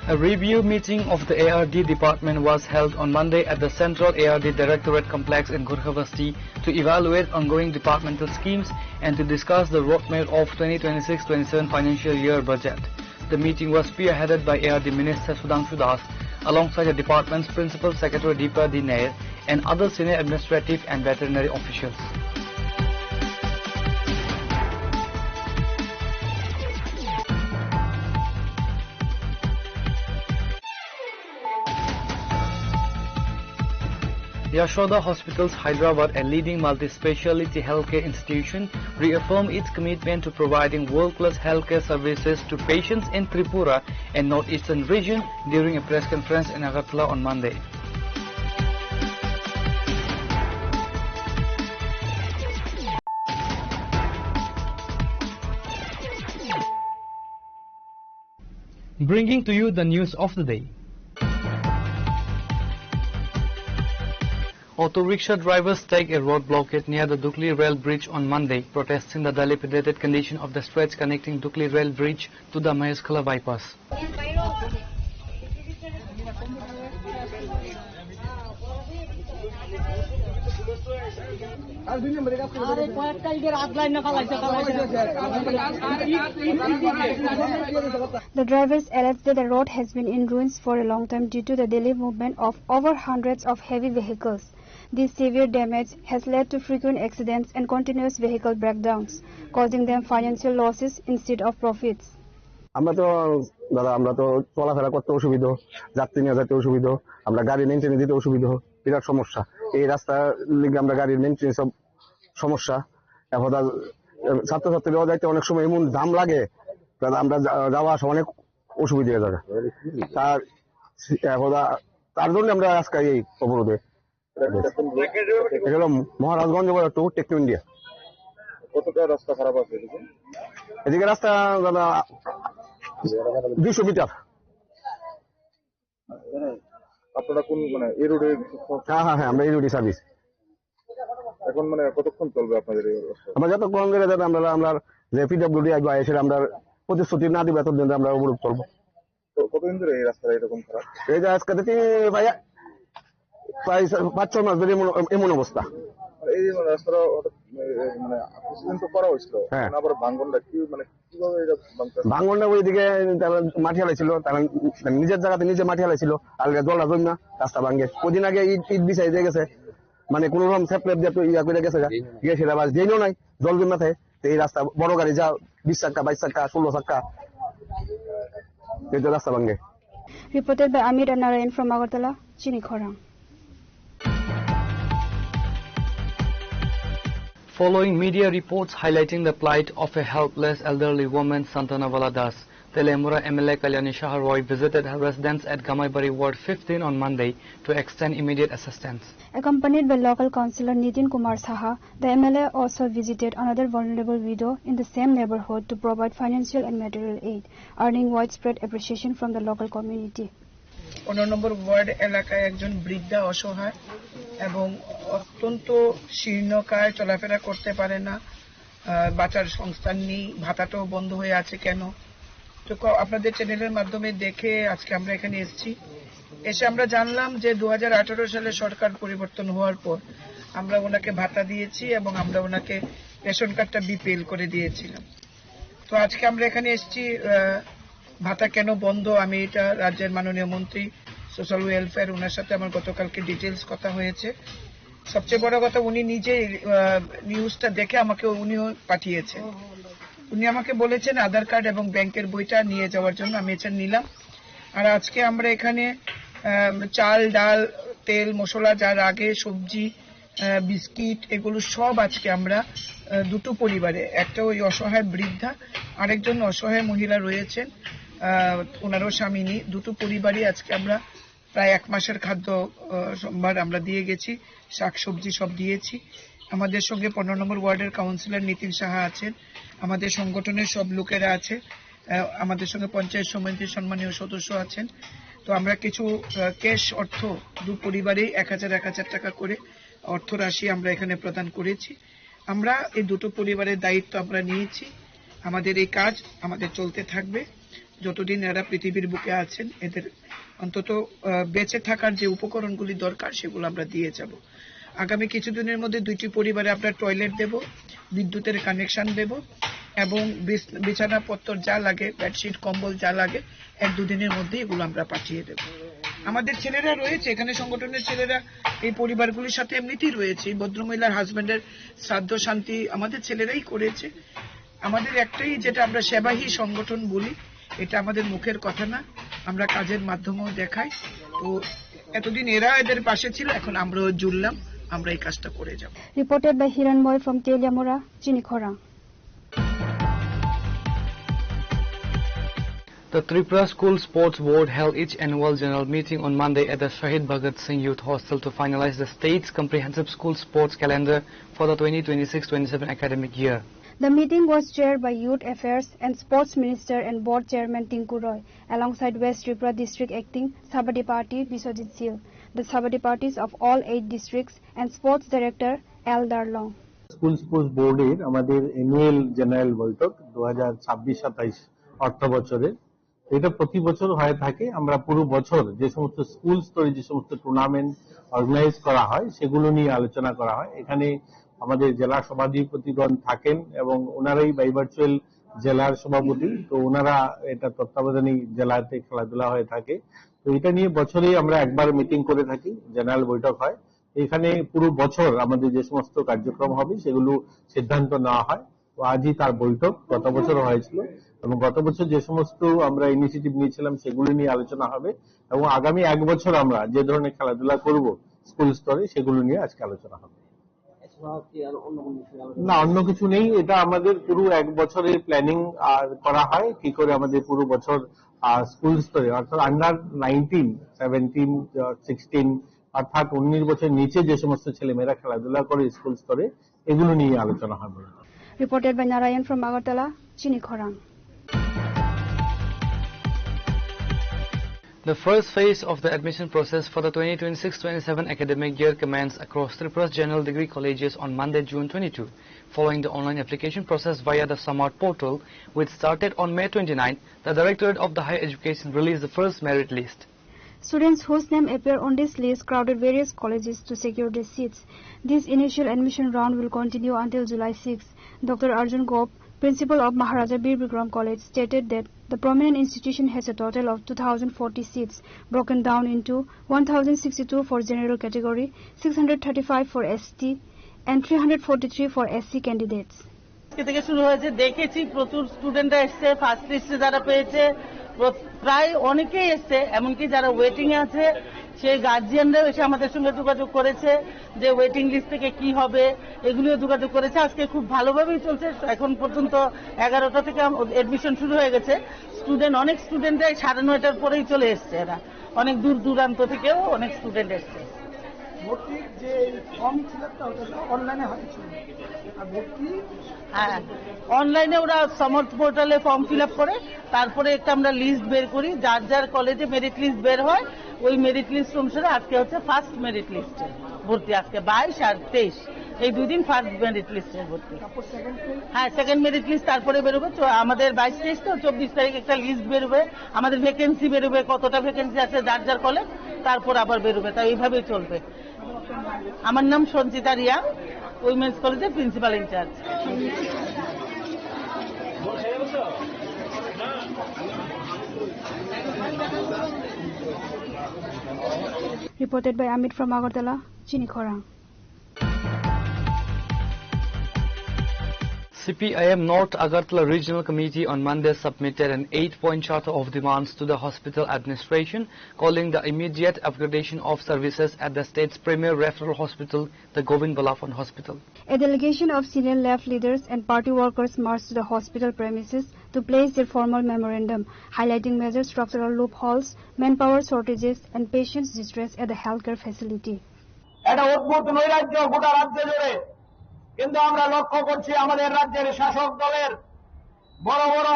A review meeting of the ARD department was held on Monday at the Central ARD Directorate Complex in Gurkhavasti to evaluate ongoing departmental schemes and to discuss the roadmap of 2026-27 financial year budget. The meeting was spearheaded by ARD Minister Sudhanshu Das alongside the department's Principal Secretary Deepa D. Nair and other senior administrative and veterinary officials. Yashoda Hospitals Hyderabad, a leading multi-speciality healthcare institution, reaffirmed its commitment to providing world-class healthcare services to patients in Tripura and northeastern region during a press conference in Agartala on Monday. Bringing to you the news of the day. Auto rickshaw drivers take a road blockade near the Dukli Rail Bridge on Monday, protesting the dilapidated condition of the stretch connecting Dukli Rail Bridge to the Maheskala bypass. The drivers allege that the road has been in ruins for a long time due to the daily movement of over hundreds of heavy vehicles. This severe damage has led to frequent accidents and continuous vehicle breakdowns, causing them financial losses instead of profits. আমরা তো চলাফেরা করতে অসুবিধা, যাত্রী নিয়ে যেতে অসুবিধা, আমরা গাড়ি মেনটেন দিতে অসুবিধা, বিরাট সমস্যা। এই রাস্তা লিগে আমরা গাড়ির মেনটেন্স সমস্যা। এখন ছাত্রছাত্রীরাও যাইতে অনেক সময় এমন দাম লাগে, আমরা যাওয়া আসা অনেক অসুবিধা হয়ে যাবে। তার জন্য আমরা আজকে এই অবরোধে মহারাজগঞ্জ টু টেকনো ইন্ডিয়া। কতটা রাস্তা খারাপ আছে এদিকে? রাস্তা 200 মিটার। আপনারা কোন এই রোডে? হ্যাঁ, আমরা এই রোডে সার্ভিস। এখন কতক্ষণ চলবে আপনাদের এই অবস্থা? আমরা যতক্ষণ ধরে যাতে আমরা যে পিডব্লিউডি আসবে এসে আমরা প্রতিশ্রুতি না দিব এতদিন আমরা অবরোধ করবো। কতদিন ধরে এই রাস্তাটা এরকম খারাপ? এই যে আজকে ভাইয়া প্রায় 5-6 মাস ধরে এমন অবস্থা। এই রাস্তাটা মানে তো করা হয়েছিল, আবার ভাঙ্গনটা কি মানে কিভাবে এটা ভাঙ্গনটা ওইদিকে মাটি হালাইছিল, তারা নিজের জায়গাতে নিজে মাটি হালাইছিল, আর জলটা জমি না রাস্তা ভাঙ্গে। কদিন আগে ইট বিছাই দিয়ে গেছে, মানে কোন রকম সেপ্লেপ দিয়ে ইয়া করে গেছে গিয়ে সেটা বাস যেও নাই জল জমা থাকে। এই রাস্তা বড় গাড়ি যা 20 চাক্কা 22 চাক্কা 16 চাক্কা এই রাস্তা ভাঙ্গে। Reported by Amit and Narayan from Agartala, Chinikhorang. Following media reports highlighting the plight of a helpless elderly woman, Santanavala Das, Telemura MLA Kalyani Shaharoy visited her residence at Gamaibari Ward 15 on Monday to extend immediate assistance. Accompanied by local councillor Nitin Kumar Saha, the MLA also visited another vulnerable widow in the same neighborhood to provide financial and material aid, earning widespread appreciation from the local community. 15 নম্বর ward এলাকায় একজন বৃদ্ধা অসহায় এবং অত্যন্ত শীর্ণকায়, চলাফেরা করতে পারে না, বাঁচার সংস্থান নেই, ভাতাটাও বন্ধ হয়ে আছে। কেন? তো আপনাদের চ্যানেলের মাধ্যমে দেখে আজকে আমরা এখানে এসে আমরা জানলাম যে 2018 সালে সরকার পরিবর্তন হওয়ার পর আমরা ওনাকে ভাতা দিয়েছি এবং আমরা ওনাকে রেশন কার্ডটা বিপিএল করে দিয়েছিলাম। তো আজকে আমরা এখানে এসেছি, ভাতা কেন বন্ধ, আমি এটা রাজ্যের মাননীয় মন্ত্রী সোশ্যাল ওয়েলফেয়ার, ওনার সাথে আমার গতকালকে ডিটেলস কথা হয়েছে। সবচেয়ে বড় কথা, উনি নিজে নিউজটা দেখে আমাকে উনিও পাঠিয়েছেন। উনি আমাকে বলেছেন আধার কার্ড এবং ব্যাংকের বইটা নিয়ে যাওয়ার জন্য, আমি এটা নিলাম। আর আজকে আমরা এখানে চাল, ডাল, তেল, মশলা, যার আগে সবজি, বিস্কিট, এগুলো সব আজকে আমরা দুটো পরিবারে, একটা ওই অসহায় বৃদ্ধা, আরেকজন অসহায় মহিলা রয়েছেন, ওনারও স্বামী নেই, দুটো পরিবারই আজকে আমরা প্রায় 1 মাসের খাদ্য সম্ভার আমরা দিয়ে গেছি, শাকসবজি সব দিয়েছি। আমাদের সঙ্গে 15 নম্বর ওয়ার্ডের কাউন্সিলর নিতিন সাহা আছেন, আমাদের সংগঠনের সব লোকেরা আছে, আমাদের সঙ্গে পঞ্চায়েত সমিতির সম্মানীয় সদস্য আছেন। তো আমরা কিছু ক্যাশ অর্থ দু পরিবারেই 1000 টাকা করে অর্থ রাশি আমরা এখানে প্রদান করেছি। আমরা এই দুটো পরিবারের দায়িত্ব আমরা নিয়েছি, আমাদের এই কাজ আমাদের চলতে থাকবে যতদিন এরা পৃথিবীর বুকে আছেন। এদের অন্তত বেঁচে থাকার যে উপকরণগুলি দরকার সেগুলো আমরা দিয়ে যাব। আগামী কিছুদিনের মধ্যে 2টি পরিবারে আমরা টয়লেট দেব, বিদ্যুতের কানেকশন দেব এবং বিছানাপত্র যা লাগে, বেডশিট, কম্বল যা লাগে 1-2 দিনের মধ্যে এগুলো আমরা পাঠিয়ে দেব। আমাদের ছেলেরা রয়েছে এখানে, সংগঠনের ছেলেরা এই পরিবারগুলির সাথে এমনিতেই রয়েছে। এই ভদ্রমহিলার হাজবেন্ডের শ্রাদ্ধ শান্তি আমাদের ছেলেরাই করেছে। আমাদের একটাই, যেটা আমরা সেবাহী সংগঠন বলি, এটা আমাদের মুখের কথা না, আমরা কাজের মাধ্যমেও দেখাই। তো এতদিন এরা এদের পাশে ছিল, এখন আমরাও জুড়লাম, আমরা এই কাজটা করে যাব। Reported by Hiranmoy from Telemura, Chinikhorang. The Tripura School Sports Board held its annual general meeting on Monday at the Shahid Bhagat Singh Youth Hostel to finalize the state's comprehensive school sports calendar for the 2026-27 academic year. The meeting was chaired by Youth Affairs and Sports Minister and Board Chairman Tinku Roy, alongside West Tripura District Acting Sabadi Party Biswajit Sil, the Sabadi Parties of all 8 districts, and Sports Director L. Darlong. School sports বোর্ডের আমাদের annual general বৈঠক 2026-27 অর্থ বছরে, এটা প্রতি বছর হয়ে থাকে। আমরা পুরো বছর যে সমস্ত স্কুল স্তরে যে সমস্ত টুর্নামেন্ট অর্গানাইজ করা হয় সেগুলো নিয়ে আলোচনা করা হয়। এখানে আমাদের জেলা সভাধিপতিগণ থাকেন এবং ওনারাই বাই ভার্চুয়াল জেলার সভাপতি, তো ওনারা এটা তত্ত্বাবধানী জেলাতে খেলাধুলা হয়ে থাকে। তো এটা নিয়ে বছরেই আমরা একবার মিটিং করে থাকি, জেনারেল বৈঠক হয়। এখানে পুরো বছর আমাদের যে সমস্ত কার্যক্রম হবে সেগুলো সিদ্ধান্ত নেওয়া হয়। তো আজই তার বৈঠক, গত বছর হয়েছিল এবং গত বছর যে সমস্ত আমরা ইনিশিয়েটিভ নিয়েছিলাম সেগুলো নিয়ে আলোচনা হবে এবং আগামী 1 বছর আমরা যে ধরনের খেলাধুলা করব স্কুল স্তরে সেগুলো নিয়ে আজকে আলোচনা হবে। না, অন্য কিছু নেই, এটা আমাদের পুরো 1 বছরের প্ল্যানিং করা হয় কি করে আমাদের পুরো বছর স্কুল স্তরে, অর্থাৎ আন্ডার 19, 17, 16 অর্থাৎ 19 বছর নিচে যে সমস্ত ছেলেমেয়েরা খেলাধুলা করে স্কুল স্তরে, এগুলো নিয়ে আলোচনা হবে। Reported by Narayan from Agartala, Chinikhorang. The first phase of the admission process for the 2026-27 academic year commenced across Tripura's general degree colleges on Monday, June 22, following the online application process via the SAMART portal, which started on May 29. The Directorate of the Higher Education released the first merit list. Students whose name appear on this list crowded various colleges to secure their seats. This initial admission round will continue until July 6. Dr. Arjun Gop, principal of Maharaja Bir Bikram College, stated that the prominent institution has a total of 2,040 seats, broken down into 1,062 for general category, 635 for ST, and 343 for SC candidates. থেকে শুরু হয়েছে দেখেছি প্রচুর স্টুডেন্টরা এসছে first লিস্টে যারা পেয়েছে প্রায় অনেকেই এসছে এমনকি যারা ওয়েটিং এ আছে সেই গার্জিয়ানরাও এসে আমাদের সঙ্গে যোগাযোগ করেছে যে ওয়েটিং লিস্ট থেকে কি হবে এগুলিও যোগাযোগ করেছে আজকে খুব ভালোভাবেই চলছে এখন পর্যন্ত 11টা থেকে এডমিশন শুরু হয়ে গেছে স্টুডেন্ট অনেক স্টুডেন্টরাই 9:30টার পরেই চলে এসছে এরা অনেক দূর দূরান্ত থেকেও অনেক স্টুডেন্ট এসছে ভর্তির যে ফর্ম ছিল ওটা অনলাইনে হয়েছিল আর ভর্তি হ্যাঁ অনলাইনে ওরা সমর্থ পোর্টালে ফর্ম ফিল আপ করে তারপরে একটা আমরা লিস্ট বের করি যার যার কলেজে মেরিট লিস্ট বের হয় ওই মেরিট লিস্ট অনুসারে আজকে হচ্ছে ফার্স্ট মেরিট লিস্টে ভর্তি আজকে 22 আর 23 এই দুই দিন ফার্স্ট মেরিট লিস্টে ভর্তি হ্যাঁ সেকেন্ড মেরিট লিস্ট তারপরে বেরোবে আমাদের 22-23 তো 24 তারিখ একটা লিস্ট বেরোবে আমাদের ভ্যাকেন্সি বেরোবে কতটা ভ্যাকেন্সি আছে যার যার কলেজ তারপর আবার বেরোবে তাই এইভাবেই চলবে আমার নাম সঞ্চিতা রিয়া উইমেন্স কলেজের principal in charge Reported by Amit from Agartala, Chinikhorang. CPIM North Agartala Regional Committee on Monday submitted an 8-point charter of demands to the hospital administration, calling the immediate upgradation of services at the state's premier referral hospital, the Govind Balaphan Hospital. A delegation of senior left leaders and party workers marched to the hospital premises to place their formal memorandum, highlighting major structural loopholes, manpower shortages, and patients' distress at the healthcare facility. কিন্তু আমরা লক্ষ্য করছি আমাদের রাজ্যের শাসক দলের বড় বড়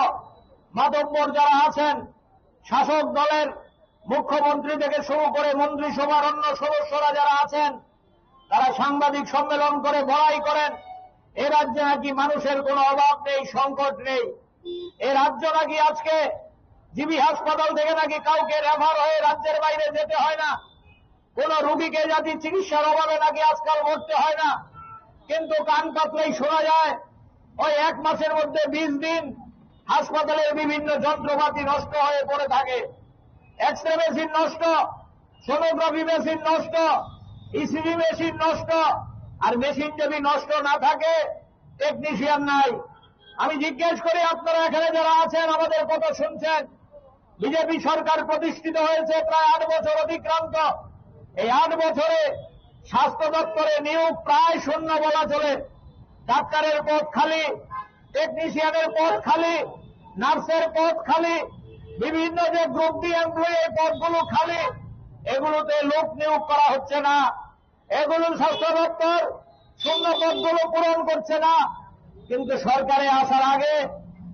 মাতব্বর যারা আছেন শাসক দলের মুখ্যমন্ত্রী থেকে শুরু করে মন্ত্রিসভার অন্য সদস্যরা যারা আছেন তারা সাংবাদিক সম্মেলন করে বড়াই করেন এই রাজ্যে নাকি মানুষের কোনো অভাব নেই সংকট নেই এই রাজ্য নাকি আজকে জিবি হাসপাতাল থেকে নাকি কাউকে রেফার হয়ে রাজ্যের বাইরে যেতে হয় না কোন রোগীকে জাতি চিকিৎসার অভাবে নাকি আজকাল মরতে হয় না কিন্তু কান পাতলেই শোনা যায় ওই 1 মাসের মধ্যে 20 দিন হাসপাতালের বিভিন্ন যন্ত্রপাতি নষ্ট হয়ে পড়ে থাকে এক্স-রে মেশিন নষ্ট সোনোগ্রাফি মেশিন নষ্ট ইসিজি মেশিন নষ্ট আর মেশিন যদি নষ্ট না থাকে টেকনিশিয়ান নাই আমি জিজ্ঞেস করি আপনারা এখানে যারা আছেন আমাদের কথা শুনছেন বিজেপি সরকার প্রতিষ্ঠিত হয়েছে প্রায় 8 বছর অতিক্রান্ত এই 8 বছরে স্বাস্থ্য দপ্তরে নিয়োগ প্রায় শূন্য বলা চলে ডাক্তারের পদ খালি টেকনিশিয়ানের পদ খালি নার্সের পদ খালি বিভিন্ন যে গ্রুপ ডি এমপ্লয়ি পদগুলো খালি এগুলোতে লোক নিয়োগ করা হচ্ছে না এগুলো স্বাস্থ্য দপ্তর শূন্য পদগুলো পূরণ করছে না কিন্তু সরকারে আসার আগে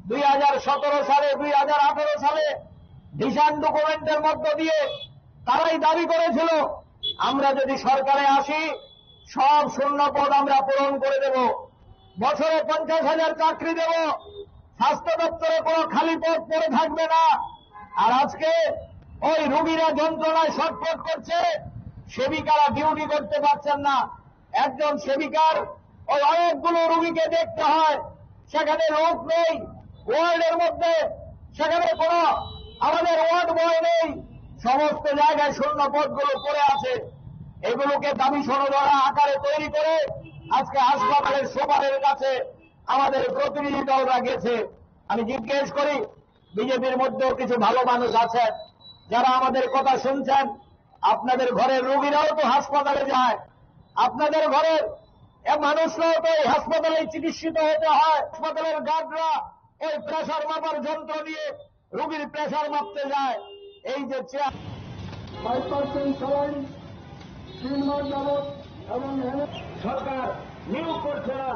2017 সালে 2018 সালে ভিশন ডকুমেন্টের মধ্য দিয়ে তারাই দাবি করেছিল আমরা যদি সরকারে আসি সব শূন্য পদ আমরা পূরণ করে দেব বছরে 50,000 চাকরি দেব স্বাস্থ্য দপ্তরে কোনো খালি পদ পড়ে থাকবে না আর আজকে ওই রোগীরা যন্ত্রণায় ছটফট করছে সেবিকারা ডিউটি করতে পারছেন না একজন সেবিকার ওই অনেকগুলো রোগীকে দেখতে হয় সেখানে লোক নেই ওয়ার্ডের মধ্যে সেখানে কোনো আমাদের ওয়ার্ড বয় নেই সমস্ত জায়গায় শূন্য পদগুলো পড়ে আছে এগুলোকে দাবি সনদরা আকারে তৈরি করে আজকে হাসপাতালের সুপারের কাছে আমাদের প্রতিনিধি দলরা গেছে আমি জিজ্ঞেস করি বিজেপির মধ্যেও কিছু ভালো মানুষ আছেন যারা আমাদের কথা শুনছেন আপনাদের ঘরের রোগীরাও তো হাসপাতালে যায় আপনাদের ঘরের মানুষরাও তো এই হাসপাতালে চিকিৎসিত হতে হয় হাসপাতালের গার্ডরা ওই প্রেসার মাপার যন্ত্র দিয়ে রোগীর প্রেসার মাপতে যায় এই যে 5% স্যালাইন 3 মাস যাবত এবং সরকার নিয়োগ করছে না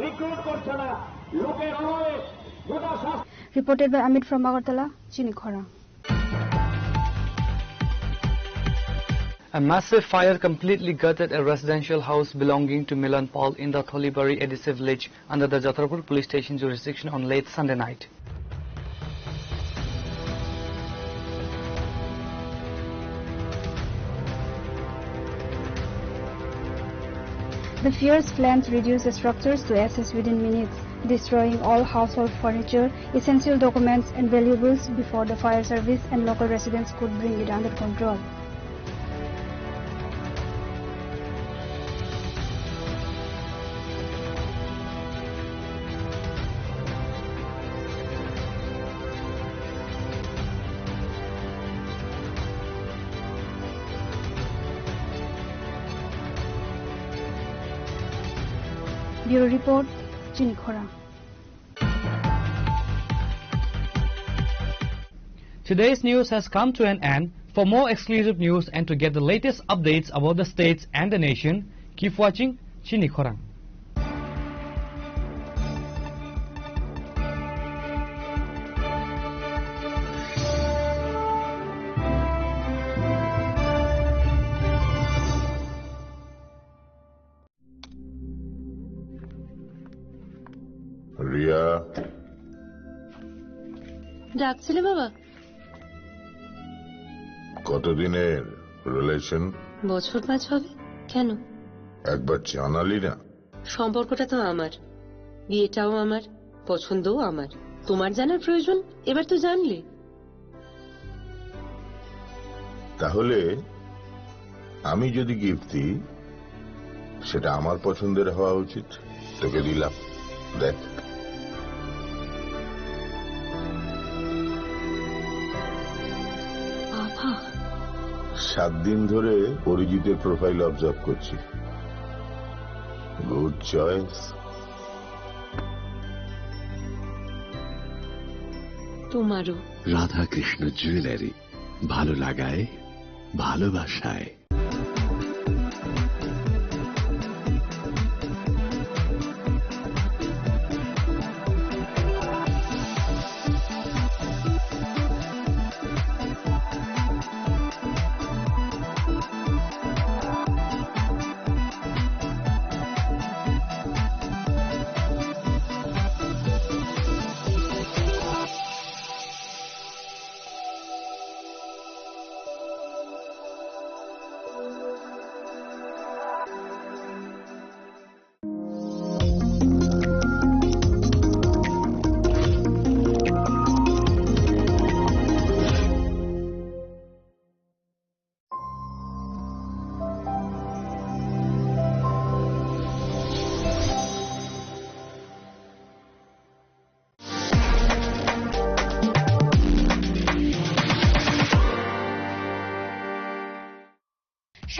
রিক্রুট করছে না লোকের অভাবে গোটা স্বাস্থ্য Reported by Amit from Agartala, Chinikhorang. A massive fire completely gutted a residential house belonging to Milan Paul in the Tholibari Adhesive Village under the Jatrapur police station jurisdiction on late Sunday night. The fierce flames reduced structures to ashes within minutes, destroying all household furniture, essential documents and valuables before the fire service and local residents could bring it under control. Bureau Report, Chinikhora. Today's news has come to an end. For more exclusive news and to get the latest updates about the states and the nation, keep watching Chinikhora. Riya, ডাকছিলে বাবা? কতদিনের relation? বছর 5 হবে। কেন? একবার জানালি না? সম্পর্কটা তো আমার, বিয়েটাও আমার, পছন্দও আমার। তোমার জানার প্রয়োজন? এবার তো জানলে। তাহলে আমি যদি গিফট দিই, সেটা আমার পছন্দের হওয়া উচিত। তোকে দিলাম, দেখ। 7 দিন ধরে অরিজিতের প্রোফাইল অবজার্ভ করছি। Good choice. তোমারও। রাধাকৃষ্ণ জুয়েলারি, ভালো লাগায় ভালোবাসায়।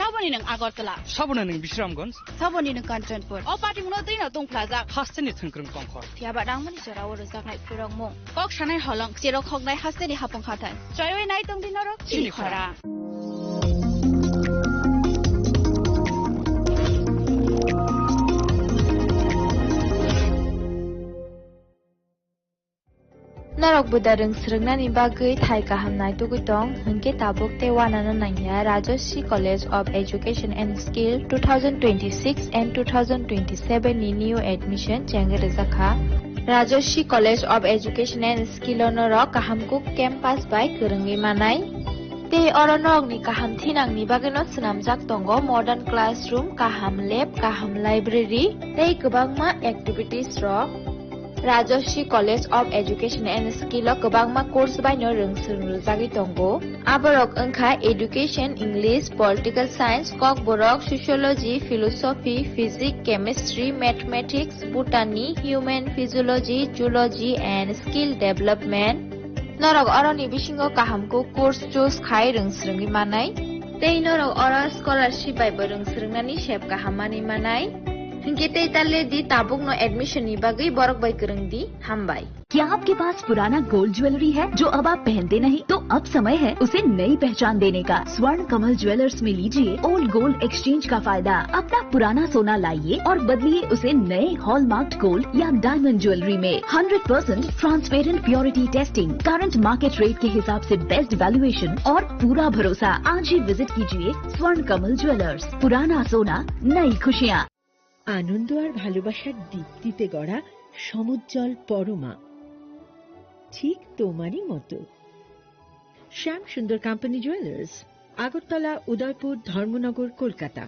Saboni nang Agartala. Sabona nang Bishramganj. Saboni nang Kanchanpur. O party muno dina tong plaza. Hasteni thangkrung tongkhor. Tiaba dangmani sora oro zaknai purong mo. Kok shanai holong siro khognai hasteni hapong khatan. Joywei nai tong dinoro Chinikhora. Narok budarung srungnani bagui thai kahamnai tugutong hungke tabuk te wanana nangya Rajashri College of Education and Skill 2026 and 2027 ni new admission chengrejakha Rajashri College of Education and Skill onoro kahamkuk campus by kurungi manai te oronok ni kaham thinang ni bagino snamjak tongo modern classroom kaham lab kaham library tei kwbangma activities ro Rajashri College of Education and Skill o kwbangma course baino rungsrungjagi tongo aborok wngkha education English political science kok borok sociology philosophy physics chemistry mathematics botany human physiology zoology and skill development norok oroni bisingo kahamko course choose khai rungsrungi manai tei norok oro scholarship bai bo rungsrungnani sep kahamani manai हिंकेते ताले दी Tabuk no admission knee Bagai Barak by करंग दी हम by. क्या आपके पास पुराना gold jewellery है जो अब आप पहनते नहीं? तो अब समय है उसे नई पहचान देने का। स्वर्ण कमल ज्वेलर्स में लीजिए ओल्ड गोल्ड एक्सचेंज का फायदा। अपना पुराना सोना लाइए और बदलिए उसे नए हॉलमार्क्ड गोल्ड या डायमंड ज्वेलरी में। 100% transparent purity testing, current market rate के हिसाब से बेस्ट वैल्यूएशन और पूरा भरोसा। आज ही विजिट कीजिए स्वर्ण कमल ज्वेलर्स। पुराना सोना, नई खुशियाँ। আনন্দ আর ভালোবাসার দীপ্তিতে গড়া সমুজ্জ্বল পরমা, ঠিক তোমারই মতো। শ্যাম সুন্দর company jewellers, Agartala, Udaipur, Dharmanagar, Kolkata.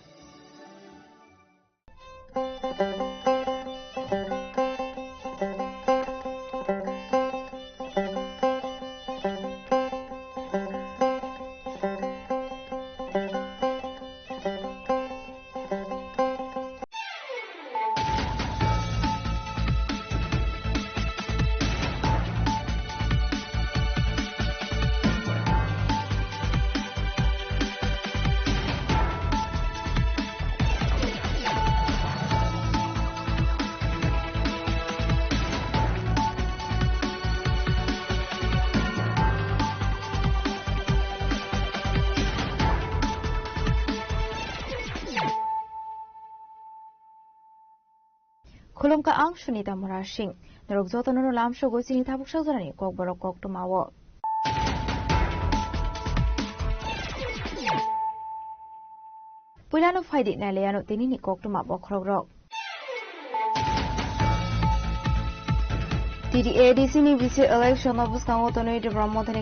Khulumka ang Sunita Murashing. Narog zoto no lam sho gosi ni tabuk shazarani kok borok kok tumawo. Pulano faidi na leano tinini kok tumawo krogrok. TDA DC ni bisi election of Buskango Tony de Brahmotani